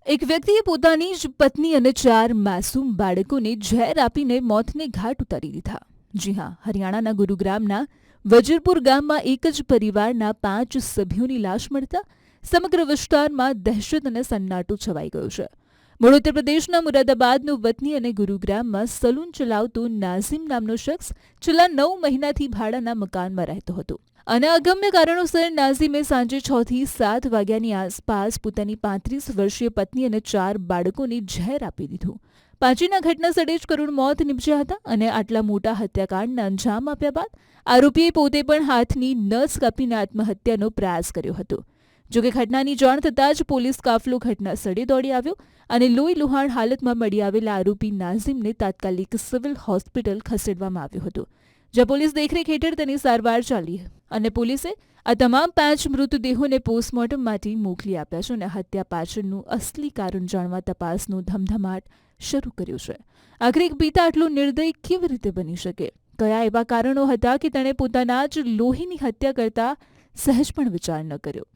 એક વ્યક્તિએ પોતાની જ પત્ની અને 4 માસૂમ બાળકોને ઝેર આપીને મોતને ઘાટ ઉતારી દીધા. જી હા, હરિયાણાના ગુરુગ્રામના વજરપુર ગામમાં એક જ પરિવારના 5 સભ્યોની લાશ મળતા સમગ્ર વિસ્તારમાં દહેશત અને સન્નાટો છવાઈ ગયો છે. મૂળ ઉત્તર પ્રદેશના મુરાદાબાદનો વતની અને ગુરુગ્રામમાં સલૂન ચલાવતો નાઝીમ નામનો શખ્સ છેલ્લા 9 મહિનાથી ભાડાના મકાનમાં રહેતો હતો. અને અગમ્ય કારણોસર નાઝીમે સાંજે 6 થી 7 વાગ્યાની આસપાસ પોતાની 35 વર્ષીય પત્ની અને 4 બાળકોને ઝેર આપી દીધું. પાંચેયના ઘટના સ્થળે જ કરુણ મોત નીપજ્યા હતા અને આટલા મોટા હત્યાકાંડને અંજામ આપ્યા બાદ આરોપીએ પોતે પણ હાથની નસ કાપીને આત્મહત્યાનો પ્રયાસ કર્યો હતો. જોકે ઘટનાની જાણ થતાં જ પોલીસ કાફલો ઘટના સ્થળે દોડી આવ્યો અને લોહીલુહાણ હાલતમાં મળી આવેલા આરોપી નાઝીમને તાત્કાલિક સિવિલ હોસ્પિટલ ખસેડવામાં આવ્યો હતો, જ્યાં પોલીસ દેખરેખ હેઠળ તેની સારવાર ચાલી અને પોલીસે આ તમામ 5 મૃતદેહોને પોસ્ટમોર્ટમ માટે મોકલી આપ્યા છે અને હત્યા પાછળનું અસલી કારણ જાણવા તપાસનો ધમધમાટ શરૂ કર્યો છે. આખરે એક પિતા આટલો નિર્દય કેવી રીતે બની શકે? કયા એવા કારણો હતા કે તેણે પોતાના જ લોહીની હત્યા કરતા સહેજ પણ વિચાર ન કર્યો?